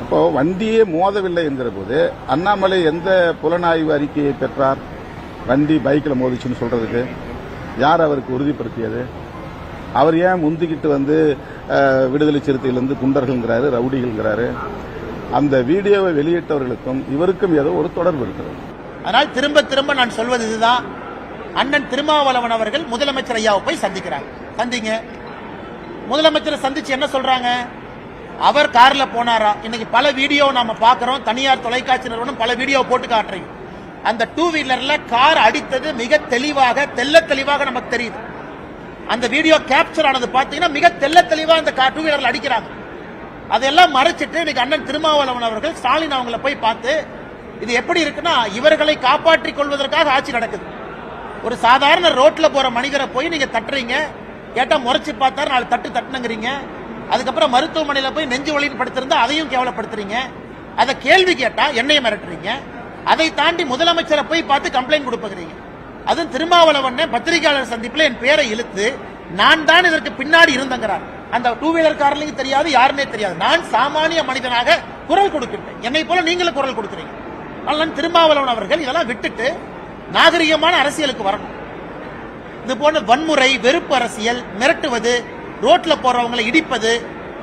இப்போ வண்டியே மோதவில்லை என்கிற போது அண்ணாமலை எந்த புலனாய்வு அறிக்கையை பெற்றார்? வண்டி பைக்கில் மோதிச்சுன்னு சொல்றதுக்கு யார் அவருக்கு உறுதிப்படுத்தியது? அவர் ஏன் முந்திக்கிட்டு வந்து விடுதலை சிறுத்தையிலிருந்து குண்டர்கள்ங்கிறாரு, ரவுடிகள்ங்கிறாரு? அந்த வீடியோவை வெளியிட்டவர்களுக்கும் இவருக்கும் ஏதோ ஒரு தொடர்பு இருக்கிறது. அதனால் திரும்ப திரும்ப நான் சொல்வது இதுதான், அண்ணன் திருமாவளவன் அவர்கள் முதலமைச்சர் ஐயாவை போய் சந்திக்கிறாங்க. சந்திங்க. முதலமைச்சரை சந்திச்சு என்ன சொல்றாங்க? அவர் கார்ல போனாரா? இன்னைக்கு பல வீடியோ நாம பாக்குறோம், தனியார் தொலைக்காட்சி நிறுவனம் பல வீடியோ போட்டு காட்டுறீங்க. அந்த டூ வீலர்ல கார் அடித்தது மிக தெளிவாக, தெல்ல தெளிவாக நமக்கு தெரியுது. அந்த வீடியோ கேப்சர் ஆனது பாத்தீங்கன்னா மிக தெல்ல தெளிவா அந்த டூ வீலர்ல அடிக்கிறாங்க. அதெல்லாம் மறைச்சிட்டு இன்னைக்கு அண்ணன் திருமாவளவன் அவர்கள் ஸ்டாலின் அவங்களை போய் பார்த்து, இது எப்படி இருக்குன்னா, இவர்களை காப்பாற்றிக் கொள்வதற்காக ஆட்சி நடக்குது. ஒரு சாதாரண ரோட்ல போற மனிதரை போய் நீங்க தட்டுறீங்க, கேட்டா முறைச்சு பார்த்தாரு 4 தட்டு தட்டுனுங்கிறீங்க. அதுக்கப்புறம் மருத்துவமனையில போய் நெஞ்சு வலின்னு படுத்திருந்தா அதையும் கேவலப்படுத்துறீங்க. அதை கேள்வி கேட்டா என்னைய மிரட்டுறீங்க. அதை தாண்டி முதலமைச்சரை போய் பார்த்து கம்ப்ளைண்ட் கொடுப்பீங்க. அதுவும் திருமாவளவன் பத்திரிகையாளர் சந்திப்பில் என் பேரை இழுத்து நான் தான் இதற்கு பின்னாடி இருந்தங்கிறார். அந்த டூ வீலர் காரலையும் தெரியாது, யாருன்னே தெரியாது. நான் சாமானிய மனிதனாக குரல் கொடுக்கின்றேன். என்னை போல நீங்களும் குரல் கொடுக்குறீங்க. ஆனால் திருமாவளவன் அவர்கள் இதெல்லாம் விட்டுட்டு நாகரிகமான அரசியலுக்கு வரணும். இது போன்ற வன்முறை, வெறுப்பு அரசியல், மிரட்டுவது, ரோட்ல போறவங்களை இடிப்பது,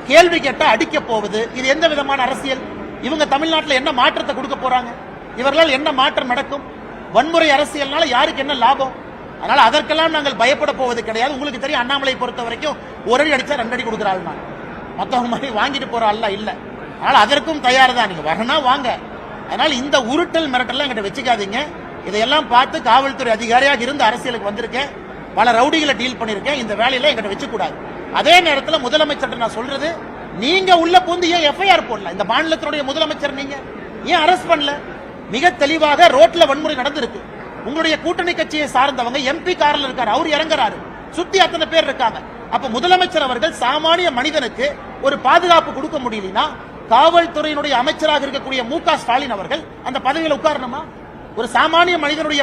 கேள்வி கேட்டா அடிக்க போவது, இது எந்த விதமான அரசியல்? இவங்க தமிழ்நாட்டில் என்ன மாற்றத்தை கொடுக்க போறாங்க? இவர்களால் என்ன மாற்றம் நடக்கும்? வன்முறை அரசியல்னால யாருக்கு என்ன லாபம்? அதனால அதற்கெல்லாம் நாங்கள் பயப்பட போவது கிடையாது. உங்களுக்கு தெரியும், அண்ணாமலை பொறுத்த வரைக்கும் ஒரு அடி அடிச்சா 2 அடி கொடுக்குற ஆள் நான். மத்தவங்க மாதிரி வாங்கிட்டு போற ஆள் இல்ல. அதனால அதற்கும் தயார் தான். நீங்க வரனா வாங்க. அதனால இந்த உருட்டல் மிரட்டல் என்கிட்ட வச்சுக்காதீங்க. இதையெல்லாம் பார்த்து காவல்துறை அதிகாரியாக இருந்து அரசியலுக்கு வந்திருக்கேன். பல ரவுடிகளை டீல் பண்ணிருக்கேன். இந்த வேலையில என்கிட்ட வச்சு கூடாது. அதே நேரத்தில் முதலமைச்சர் நான் சொல்றது, நீங்க உள்ள பூந்து ஏன் எஃப்ஐஆர் போடல? இந்த மாநிலத்தினுடைய முதலமைச்சர் நீங்க ஏன் அரெஸ்ட் பண்ணல? மிக தெளிவாக ரோட்ல வன்முறை நடந்திருக்கு. உங்களுடைய கூட்டணி கட்சியை சார்ந்தவங்க எம்பி கார்ல இருக்காரு, அவர் இறங்குறாரு, சுத்தி அத்தனை பேர் இருக்காங்க. அப்ப முதலமைச்சர் அவர்கள் சாமானிய மனிதனுக்கு ஒரு பாதுகாப்பு கொடுக்க முடியலனா, காவல்துறையினுடைய அமைச்சராக இருக்கக்கூடிய மு.க. ஸ்டாலின் அவர்கள் அந்த பதவியில் உட்காரணுமா? ஒரு சாமானிய மனிதனுடைய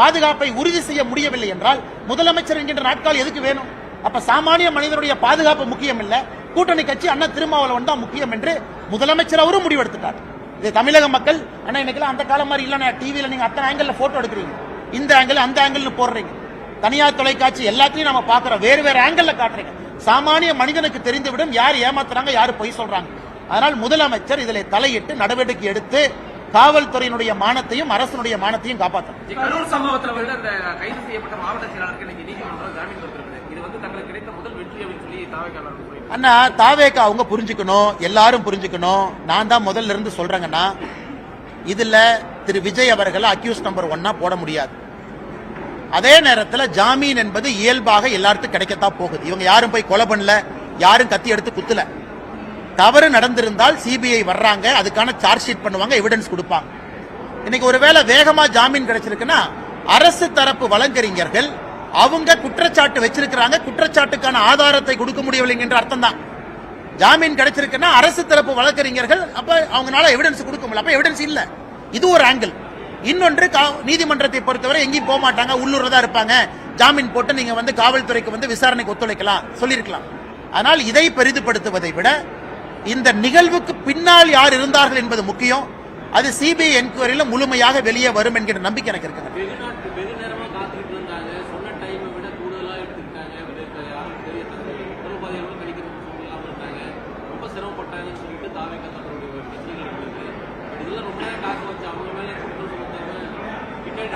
பாதுகாப்பை உறுதி செய்ய முடியவில்லை என்றால் முதலமைச்சர் என்கின்ற நாட்கள் எதுக்கு வேணும்? அப்ப சாமானிய மனிதனுடைய பாதுகாப்பு முக்கியம் இல்ல, கூட்டணி கட்சி அண்ணன் திருமாவளவன் தான் முக்கியம் என்று முதலமைச்சர் அவரும் முடிவெடுத்துட்டார். இது தமிழக மக்கள் அண்ணா இன்னைக்கெல்லாம் அந்த காலம் மாதிரி இல்ல, டிவியில நீங்க அத்தனை ஆங்கிள் போட்டோ எடுக்கிறீங்க, இந்த ஆங்கிள் அந்த ஆங்கிள் போடுறீங்க, தனியார் தொலைக்காட்சி எல்லாத்தையும் நம்ம பாக்குறோம், வேறு வேறு ஆங்கிள் காட்டுறீங்க. சாமானிய மனிதனுக்கு தெரிந்துவிடும் யார் ஏமாத்துறாங்க, யாரு பொய் சொல்றாங்க. அதனால் முதலமைச்சர் இதில் தலையிட்டு நடவடிக்கை எடுத்து காவல்துறையினுடைய மானத்தையும் அரசனுடைய மானத்தையும் காப்பாற்றணும். கரூர் சம்பவத்தில் கைது செய்யப்பட்ட மாவட்ட செயலாளருக்கு நீதிமன்றம் ஜாமீன் கொடுத்திருக்கிறது. இது தங்களுக்கு கிடைத்த முதல் வெற்றி அப்படின்னு சொல்லி அண்ணா தாவேக அவங்க புரிஞ்சுக்கணும், எல்லாரும் புரிஞ்சுக்கணும். நான் தான் முதல்ல இருந்து சொல்றேங்கன்னா, இதுல திரு விஜய் அவர்கள் அக்யூஸ் நம்பர் 1 போட முடியாது. அதே நேரத்தில் ஜாமீன் என்பது இயல்பாக எல்லாருக்கும் கிடைக்கத்தான் போகுது. இவங்க யாரும் போய் கொலை பண்ணல, யாரும் கத்தி எடுத்து குத்துல. தவறு நடந்திருந்தால் சிபிஐ வர்றாங்க, அதுக்கான சார்ஜ் ஷீட் பண்ணுவாங்க, எவிடன்ஸ் கொடுப்பாங்க. இன்னைக்கு ஒருவேளை வேகமா ஜாமீன் கிடைச்சிருக்குன்னா அரசு தரப்பு வழக்கறிஞர்கள் அவங்க குற்றச்சாட்டு வச்சிருக்கிறாங்க, குற்றச்சாட்டுக்கான ஆதாரத்தை கொடுக்க முடியவில்லை என்ற அர்த்தம் தான். ஜாமீன் கிடைச்சிருக்குன்னா அரசு தரப்பு வழக்கறிஞர்கள் அப்ப அவங்களால எவிடன்ஸ் கொடுக்க முடியல, அப்ப எவிடன்ஸ் இல்ல. இது ஒரு ஆங்கிள். இன்னொன்று, நீதிமன்றத்தை பொறுத்தவரை எங்கேயும் போக மாட்டாங்க, உள்ளூர்ல தான் இருப்பாங்க. ஜாமீன் போட்டு நீங்க காவல்துறைக்கு விசாரணைக்கு ஒத்துழைக்கலாம் சொல்லியிருக்கலாம். ஆனால் இதை பெரிதுபடுத்துவதை விட இந்த நிகழ்வுக்கு பின்னால் யார் இருந்தார்கள் என்பது முக்கியம். அது சிபிஐ என்கொயரியில் முழுமையாக வெளியே வரும் என்கிற நம்பிக்கை எனக்கு இருக்கு.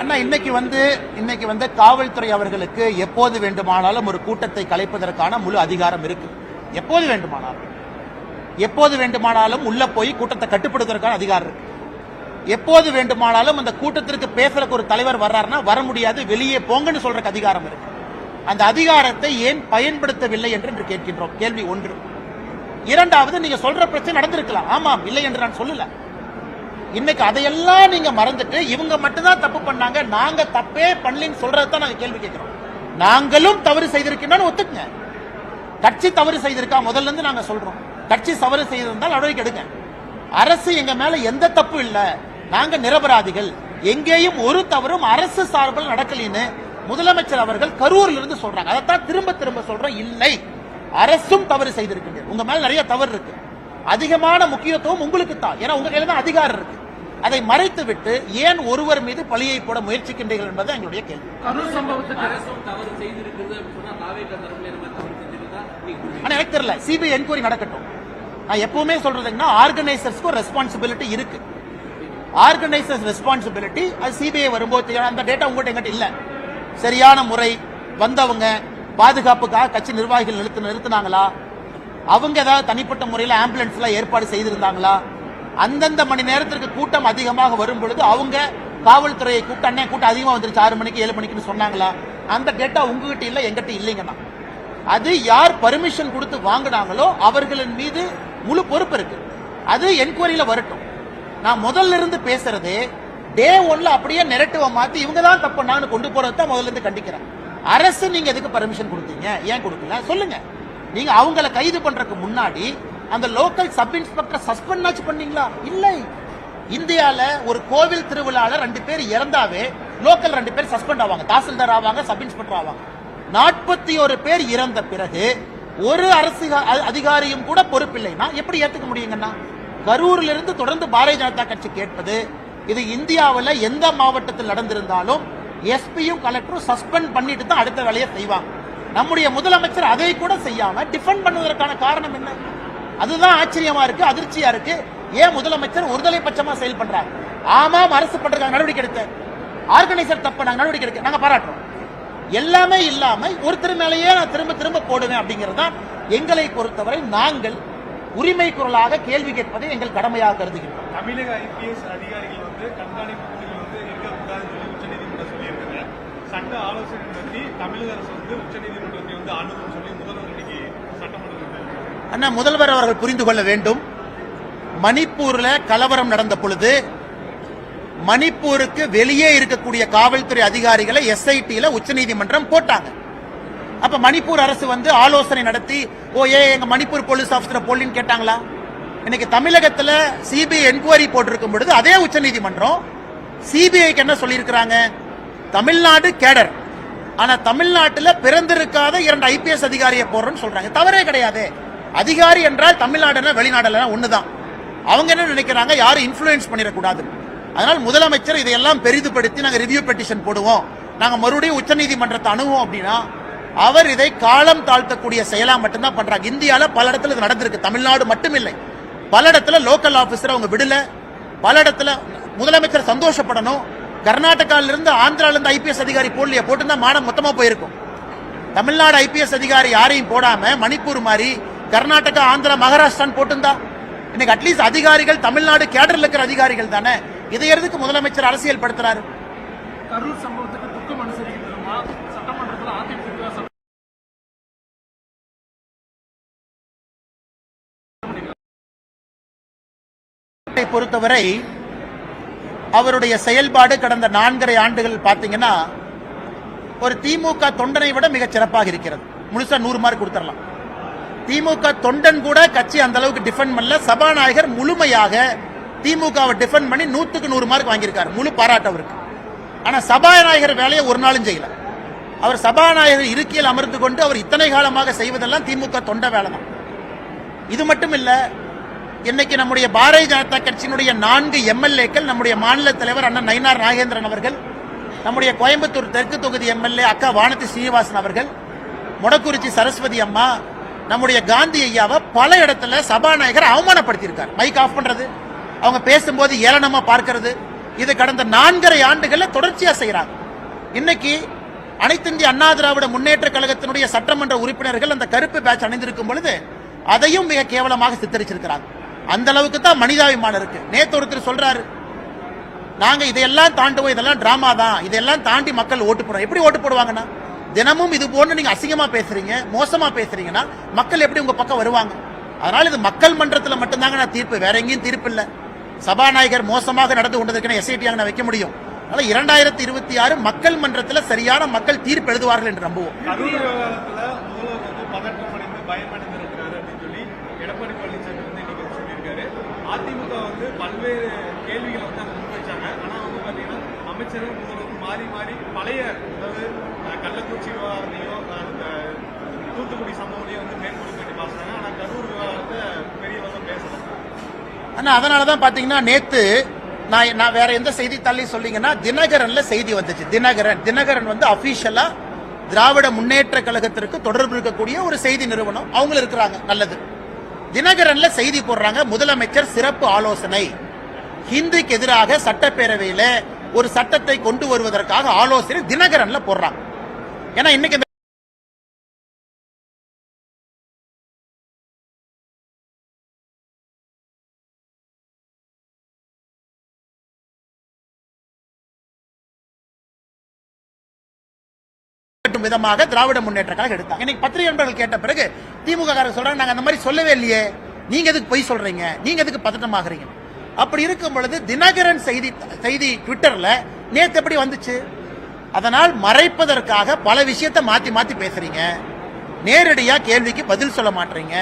அண்ணா இன்னைக்கு காவல்துறை அவர்களுக்கு எப்போது வேண்டுமானாலும் ஒரு கூட்டத்தை கலைப்பதற்கான முழு அதிகாரம் இருக்கு. எப்போது வேண்டுமானாலும் உள்ள போய் கூட்டத்தை கட்டுப்படுத்துவதற்கான அதிகாரம் இருக்கு. எப்போது வேண்டுமானாலும் அந்த கூட்டத்திற்கு பேசுறதுக்கு ஒரு தலைவர் வர்றாருன்னா வர முடியாது, வெளியே போங்கன்னு சொல்றதுக்கு அதிகாரம் இருக்கு. அந்த அதிகாரத்தை ஏன் பயன்படுத்தவில்லை என்று கேட்கின்றோம். கேள்வி 1. இரண்டாவது, நீங்க சொல்ற பிரச்சனை நடந்திருக்கலாம், ஆமாம், இல்லை என்று நான் சொல்லல. இன்னைக்கு அதையெல்லாம் நீங்க மறந்துட்டு இவங்க மட்டும்தான் தப்பு பண்ணாங்க, நாங்க தப்பே பண்ணலன்னு சொல்றதுதான் நாங்க கேள்வி கேட்கிறோம். நாங்களும் தவறு செய்திருக்கோம்னு ஒத்துக்குங்க. கட்சி தவறு செய்திருக்கா முதல்ல இருந்து நாங்க சொல்றோம். கட்சி தவறு செய்திருந்தால் நடவடிக்கை எடுங்க. அரசு எங்க மேல எந்த தப்பு இல்ல, நாங்க நிரபராதிகள், எங்கேயும் ஒரு தவறும் அரசு சார்பில் நடக்கலின்னு முதலமைச்சர் அவர்கள் கரூரில் இருந்து சொல்றாங்க. அதைத்தான் திரும்ப திரும்ப சொல்றோம். இல்லை, அரசும் தவறு செய்திருக்கின்ற, உங்க மேல நிறைய தவறு இருக்கு. அதிகமான முக்கியத்துவம் உங்களுக்கு தான். ஏன்னா உங்க கையில தான் அதிகாரம் இருக்கு. அதை மறைத்து விட்டு ஏன் ஒருவர் மீது பழியை போட முயற்சிக்கின்றீர்கள் என்பது எங்களுடைய கேள்வி. கரூர் சம்பவத்துக்கு அரசும் தவறு செய்திருக்கிறது அப்படின்னு சொன்னா தாவேகா தரப்புல நம்ம தவறு செஞ்சிருந்தா ஆனா எனக்கு தெரியல. சிபிஐ என்கொயரி நடக்கட்டும். நான் எப்பவுமே சொல்றதுன்னா ஆர்கனைசர்ஸ்க்கு ரெஸ்பான்சிபிலிட்டி இருக்கு. ஆர்கனைசர்ஸ் ரெஸ்பான்சிபிலிட்டி அது சிபிஐ வரும்போது அந்த டேட்டா உங்கள்கிட்ட எங்கிட்ட இல்ல. சரியான முறை வந்தவங்க பாதுகாப்புக்காக கட்சி நிர்வாகிகள் நிறுத்தினாங்களா, அவங்க ஏதாவது தனிப்பட்ட முறையில் ஆம்புலன்ஸ் எல்லாம் ஏற்பாடு செய்திருந்தாங்களா, அந்தந்த மணி நேரத்திற்கு கூட்டம் அதிகமாக வரும் பொழுது அவங்க காவல்துறையை கூட்டம் அதிகமாக வந்துருச்சு 6 மணிக்கு 7 மணிக்குன்னு சொன்னாங்களா, அந்த டேட்டா உங்ககிட்ட இல்ல எங்கிட்ட இல்லைங்கன்னா அது யார் பர்மிஷன் கொடுத்து வாங்கினாங்களோ அவர்களின் மீது முழு பொறுப்பு இருக்கு. அது என்கொயரியில வரட்டும். நான் முதல்ல இருந்து பேசுறது டே 1ல அப்படியே நெரட்டிவ மாத்தி இவங்க தான் தப்புனான்னு கொண்டு போறது தான் முதல்ல இருந்து கண்டிக்கிறேன். அரசு நீங்க எதுக்கு பர்மிஷன் கொடுத்தீங்க, ஏன் கொடுக்கல சொல்லுங்க. நீங்க அவங்கள கைது பண்றதுக்கு முன்னாடி அந்த லோக்கல் சப் இன்ஸ்பெக்டர் சஸ்பெண்ட் பண்ணீங்களா? இல்லை. இந்தியால ஒரு கோவில் திருவிழால 2 பேர் இறந்தாவே லோக்கல் 2 பேர் சஸ்பெண்ட் ஆவாங்க, தாசில்தார் ஆவாங்க, சப் இன்ஸ்பெக்டர் ஆவாங்க. 41 பேர் இறந்த பிறகு ஒரு அரசு அதிகாரியும் கூட பொறுப்பில்லைன்னா எப்படி ஏத்துக்க முடியுங்கன்னா? கரூரில் இருந்து தொடர்ந்து பாரதிய ஜனதா கட்சி கேட்பது, இது இந்தியாவில் எந்த மாவட்டத்தில் நடந்திருந்தாலும் எஸ்பியும் கலெக்டரும் சஸ்பெண்ட் பண்ணிட்டு தான் அடுத்த வேலையை செய்வாங்க. நம்முடைய முதலமைச்சர் அதை கூட செய்யாம டிஃபெண்ட் பண்ணுவதற்கான காரணம் என்ன? அதுதான் ஆச்சரியமா இருக்கு, அதிர்ச்சியா இருக்கு. ஏன் முதலமைச்சர் ஒருதலை பட்சமா செயல் பண்றாங்க? ஆமாம், அரசு பண்றதுக்காக நடவடிக்கை எடுத்த ஆர்கனைசர் தப்ப நாங்க நடவடிக்கை எடுக்க நாங்க பாராட்டுறோம். எல்லாமே இல்லாம ஒருத்தர் மேலேயே நான் திரும்ப திரும்ப போடுவேன் அப்படிங்கிறது தான் எங்களை பொறுத்தவரை நாங்கள் உரிமை குரலாக கேள்வி கேட்பதை எங்கள் கடமையாக கருதுகிறோம். தமிழக ஐபிஎஸ் அதிகாரிகள் கண்காணிப்பு குழுவில் இருக்கக்கூடாதுன்னு சொல்லி உச்சநீதிமன்றம் சொல்லியிருக்காங்க. சட்ட ஆலோசனை நடத்தி தமிழக அரசு உச்சநீதிமன்றத்தை அணுகும் சொல்லி முதல்வர் இன்னைக்கு சட்டமன்றத்தில் அண்ணா முதல்வர் அவர்கள் புரிந்து கொள்ள வேண்டும். மணிப்பூர்ல கலவரம் நடந்த பொழுது மணிப்பூருக்கு வெளியே இருக்கக்கூடிய காவல்துறை அதிகாரிகளை எஸ்ஐடில உச்சநீதிமன்றம் போட்டாங்க. அப்ப மணிப்பூர் அரசு ஆலோசனை நடத்தி எங்க மணிப்பூர் போலீஸ் ஆபீசர் போலின்னு கேட்டாங்களா? இன்னைக்கு தமிழகத்துல சிபிஐ என்கொயரி போட்டிருக்கும் பொழுது அதே உச்சநீதிமன்றம் சிபிஐக்கு என்ன சொல்லியிருக்கிறாங்க? தமிழ்நாடு கேடர், ஆனா தமிழ்நாட்டில் பிறந்திருக்காத 2 ஐபிஎஸ் அதிகாரியை போடுறோம்னு சொல்றாங்க. தவறே கிடையாது. அதிகாரி என்றால் தமிழ்நாடுனா வெளிநாடுல ஒண்ணுதான். அவங்க என்ன நினைக்கிறாங்க? யாரும் இன்ஃபுளுன்ஸ் பண்ணிடக்கூடாது. அதனால் முதலமைச்சர் இதையெல்லாம் பெரிதுபடுத்தி நாங்க ரிவ்யூ பெட்டிஷன் போடுவோம், நாங்க மறுபடியும் உச்சநீதிமன்றத்தை அணுகுவோம் அப்படின்னா அவர் இதை காலம் தாழ்த்தக்கூடிய செயலா மட்டும்தான் பண்றாங்க. இந்தியால பல இடத்துல இது நடந்திருக்கு, தமிழ்நாடு மட்டுமில்லை. பல இடத்துல லோக்கல் ஆபீசர் அவங்க விடல, பல இடத்துல முதலமைச்சர் சந்தோஷப்படணும். கர்நாடகால இருந்து ஆந்திரால இருந்து ஐபிஎஸ் அதிகாரி போடலையே, போட்டுருந்தா மானம் மொத்தமா போயிருக்கும். தமிழ்நாடு ஐபிஎஸ் அதிகாரி யாரையும் போடாம மணிப்பூர் மாதிரி கர்நாடகா, ஆந்திரா, மகாராஷ்டிரான் போட்டுந்தா இன்னைக்கு அட்லீஸ்ட் அதிகாரிகள் தமிழ்நாடு கேடர்ல இருக்கிற அதிகாரிகள் தானே. இதை எதுக்கு முதலமைச்சர் அரசியல் படுத்துறாரு? கரூர் சம்பவத்துக்கு துக்கம் அனுசரிக்கிறதுமா சட்டமன்றத்தில் அதிமுக பொறுத்தவரை அவருடைய செயல்பாடு கடந்த 4.5 ஆண்டுகள் பாத்தீங்கன்னா ஒரு திமுக தொண்டனை விட மிக சிறப்பாக இருக்கிறது. முழுசா 100 மார்க் கொடுத்துடலாம். திமுக தொண்டன் கூட கட்சி அந்த அளவுக்கு டிஃபெண்ட் பண்ணல. சபாநாயகர் முழுமையாக திமுகவை டிஃபெண்ட் பண்ணி 100க்கு 100 மார்க் வாங்கியிருக்காரு. முழு பாராட்டு அவருக்கு. ஆனா சபாநாயகர் வேலையை ஒரு நாளும் செய்யல. அவர் சபாநாயகர் இருக்கையில் அமர்ந்து கொண்டு அவர் இத்தனை காலமாக செய்வதெல்லாம் திமுக தொண்ட வேலை தான். இது மட்டும் இல்ல, இன்னைக்கு நம்முடைய பாரதிய ஜனதா கட்சியினுடைய 4 எம்எல்ஏக்கள், நம்முடைய மாநில தலைவர் அண்ணன் நயினார் நாகேந்திரன் அவர்கள், நம்முடைய கோயம்புத்தூர் தெற்கு தொகுதி எம்எல்ஏ அக்கா வானதி சீனிவாசன் அவர்கள், மொடக்குறிச்சி சரஸ்வதி அம்மா, நம்முடைய காந்தி ஐயாவை பல இடத்துல சபாநாயகர் அவமானப்படுத்தியிருக்கார். மைக் ஆஃப் பண்றது, அவங்க பேசும்போது ஏளனமா பார்க்கிறது, இது கடந்த 4.5 ஆண்டுகள்ல தொடர்ச்சியா செய்யறாங்க. இன்னைக்கு அனைத்து இந்திய அண்ணா திராவிட முன்னேற்ற கழகத்தினுடைய சட்டமன்ற உறுப்பினர்கள் அந்த கருப்பு பேட்ச் அணிந்திருக்கும் பொழுது அதையும் மிக கேவலமாக சித்தரிச்சிருக்கிறாங்க. அந்த அளவுக்கு தான் மனிதாபிமானம் இருக்கு. நேத்து ஒருத்தர் சொல்றாரு, நாங்க இதையெல்லாம் தாண்டுவோம், இதெல்லாம் டிராமா தான், இதெல்லாம் தாண்டி மக்கள் ஓட்டு போடுவோம். எப்படி ஓட்டு போடுவாங்கன்னா, தினமும் இது போன்று நீங்க அசிங்கமா பேசுறீங்க, மோசமா பேசுறீங்கன்னா மக்கள் எப்படி உங்க பக்கம் வருவாங்க? அதனால இது மக்கள் மன்றத்தில் மட்டும்தாங்க நான் தீர்ப்பு, வேற எங்கேயும் தீர்ப்பு இல்ல. சபாநாயகர் மோசமாக நடந்து கொண்டதற்கு எஸ்ஐடி நான் வைக்க முடியும். அதனால 2026 மக்கள் மன்றத்தில் சரியான மக்கள் தீர்ப்பு எழுதுவார்கள் என்று நம்புவோம். எடப்பாடி பழனிசாமி இன்னைக்கு சொல்லியிருக்காரு. அதிமுக பல்வேறு கேள்விகளை முன்வைச்சாங்க. ஆனா பாத்தீங்கன்னா அமைச்சரும் மாறி மாறி பழைய, அதாவது கள்ளக்குறிச்சி விவகாரத்தையோ தூத்துக்குடி சம்பவத்தையே வந்து மேற்கொண்டு பண்ணி பேசுறாங்க. ஆனா கரூர் விவகாரத்தை பெரியவங்க பேசல. ஆனா அதனாலதான் பாத்தீங்கன்னா நேத்து நான் வேற எந்த செய்தித்தாளையும் சொல்லிங்கன்னா தினகரன்ல செய்தி வந்துச்சு. தினகரன் வந்து அபிஷியலா திராவிட முன்னேற்ற கழகத்திற்கு தொடர்பு இருக்கக்கூடிய ஒரு செய்தி நிறுவனம், அவங்க இருக்கிறாங்க, நல்லது. தினகரன்ல செய்தி போடுறாங்க, முதலமைச்சர் சிறப்பு ஆலோசனை, ஹிந்திக்கு எதிராக சட்டப்பேரவையில ஒரு சட்டத்தை கொண்டு வருவதற்காக ஆலோசனை தினகரன்ல போடுறாங்க. ஏன்னா இன்னைக்கு விதமாக திராவிட முன்னேற்ற கழகம் எடுத்தாங்க. இன்னைக்கு பத்திரிகை நண்பர்கள் கேட்ட பிறகு திமுக காரங்க சொல்றாங்க, நாங்க அந்த மாதிரி சொல்லவே இல்லையே, நீங்க எதுக்கு பொய் சொல்றீங்க, நீங்க எதுக்கு பதட்டமாகறீங்க? அப்படி இருக்கும் பொழுது தினகரன் செய்தி ட்விட்டர்ல நேத்து எப்படி வந்துச்சு? அதனால் மறைப்பதற்காக பல விஷயத்தை மாத்தி மாத்தி பேசுறீங்க, நேரடியா கேள்விக்கு பதில் சொல்ல மாட்டீங்க.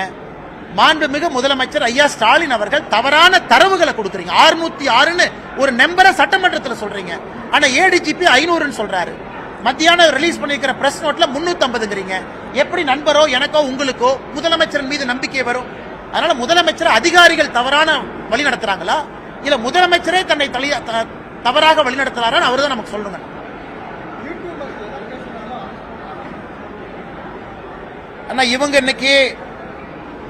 மாண்புமிகு முதலமைச்சர் ஐயா ஸ்டாலின் அவர்கள் தவறான தரவுகளை கொடுக்குறீங்க. 606 ஒரு நம்பரை சட்டமன்றத்தில் சொல்றீங்க, ஆனா ஏடிஜிபி 500 சொல்றாரு. மத்தியானம் ரிலீஸ் பண்ணிருக்கிற பிரஸ் நோட்ல 350ங்கிறீங்க. எப்படி நண்பரோ எனக்கோ உங்களுக்கோ முதலமைச்சர் மீது நம்பிக்கை வரும்? அதனால முதலமைச்சர் அதிகாரிகள் தவறான வழி நடத்துறாங்களா, இல்ல முதலமைச்சரே தன்னை தவறாக வழி நடத்துறாரா? அவர்தான் நமக்கு சொல்லுங்க. ஆனா இவங்க இன்னைக்கு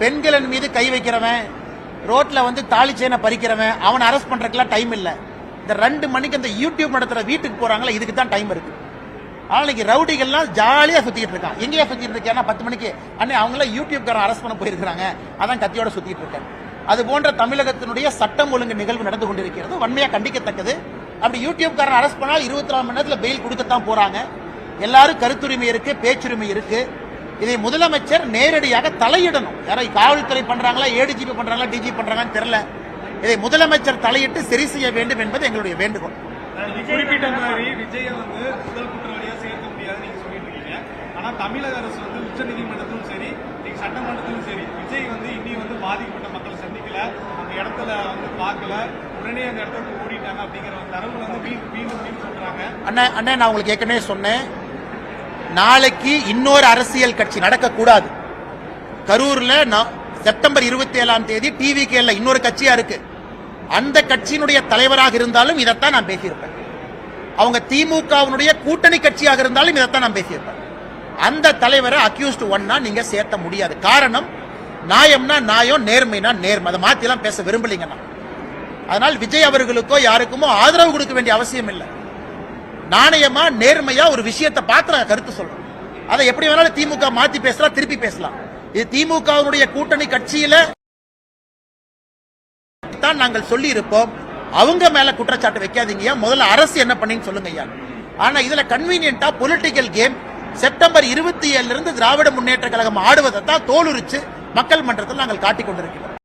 பெண்களின் மீது கை வைக்கிறவன், ரோட்ல வந்து தாலி செயினை பறிக்கிறவன், அவனை அரெஸ்ட் பண்றதுக்குலாம் டைம் இல்ல. இந்த 2 மணிக்கு இந்த யூடியூப் நடத்துற வீட்டுக்கு போறாங்களா, இதுக்கு தான் டைம் இருக்கு. ஆனால் ரவுடிகள்லாம் ஜாலியா சுத்திட்டு இருக்கான். எங்கேயா சுத்திட்டு இருக்கேன்? 10 மணிக்கு அண்ணே அவங்களாம் யூடியூப்காரன் அரெஸ்ட் பண்ண போயிருக்காங்க, அதான் கத்தியோட சுத்திட்டு இருக்கேன். அது போன்ற தமிழகத்தினுடைய சட்டம் ஒழுங்கு நிகழ்வு நடந்து கொண்டிருக்கிறது, வன்மையா கண்டிக்கத்தக்கது. அப்படி யூடியூப்காரன் அரெஸ்ட் பண்ணால் 24 மணி நேரத்தில் பெயில் கொடுக்கத்தான் போறாங்க. எல்லாரும் கருத்துரிமை இருக்கு, பேச்சுரிமை இருக்கு. இதை முதலமைச்சர் நேரடியாக தலையிடணும். யாரோ காவல்துறை பண்றாங்களா, ஏடிஜிபி பண்றாங்களா, டிஜிபி பண்றாங்கன்னு தெரியல. இதை முதலமைச்சர் தலையிட்டு சரி செய்ய வேண்டும் என்பது எங்களுடைய வேண்டுகோள். குறிப்பிட்ட மாதிரி விஜயை வந்து முதல் குற்றவாளியா சேர்க்க முடியாது நீங்க சொல்லிட்டு இருக்கீங்க. ஆனா தமிழக அரசு வந்து உச்ச நீதிமன்றத்திலும் சரி, நீங்க சட்டமன்றத்திலும் சரி, விஜய் வந்து இன்னும் வந்து பாதிக்கப்பட்ட மக்களை சந்திக்கல, அந்த இடத்துல வந்து பார்க்கல, உடனே அந்த இடத்துக்கு ஓடிட்டாங்க அப்படிங்கிற ஒரு தரவு வந்து மீண்டும் சொல்றாங்க. அண்ணா நான் உங்களுக்கு ஏற்கனவே சொன்னேன், நாளைக்கு இன்னொரு அரசியல் கட்சி நடக்கக்கூடாது. கரூர்ல செப்டம்பர் 27ஆம் தேதி டிவிகேல இன்னொரு கட்சியா இருக்கு. அந்த கட்சியினுடைய தலைவராக இருந்தாலும் இதைத்தான் நான் பேசியிருப்பேன். அவங்க திமுகவினுடைய கூட்டணி கட்சியாக இருந்தாலும் இதைத்தான் நான் பேசியிருப்பேன். அந்த தலைவரை அக்யூஸ்ட் 1 நீங்க சேர்த்த முடியாது. காரணம், நியாயம்னா நியாயம், நேர்மைனா நேர்மை. அதை மாத்தி எல்லாம் பேச விரும்பலீங்க. அதனால் விஜய் அவர்களுக்கோ யாருக்குமோ ஆதரவு கொடுக்க வேண்டிய அவசியம் இல்லை. நாணயமா நேர்மையா ஒரு விஷயத்தை பார்த்து கருத்து சொல்றோம். அதை எப்படி வேணாலும் திமுக மாத்தி பேசலாம், திருப்பி பேசலாம். இது திமுகவினுடைய கூட்டணி கட்சியில தான் நாங்கள் சொல்லி இருப்போம். அவங்க மேல குற்றச்சாட்டு வைக்காதீங்க, முதல்ல அரசு என்ன பண்ணீங்கன்னு சொல்லுங்க ஐயா. ஆனா இதுல கன்வீனியன்டா political game September 27 Dravida Munnetra Kazhagam ஆடுவதை தான் தோலுரிச்சு மக்கள் மன்றத்தில் நாங்கள் காட்டிக் கொண்டிருக்கிறோம்.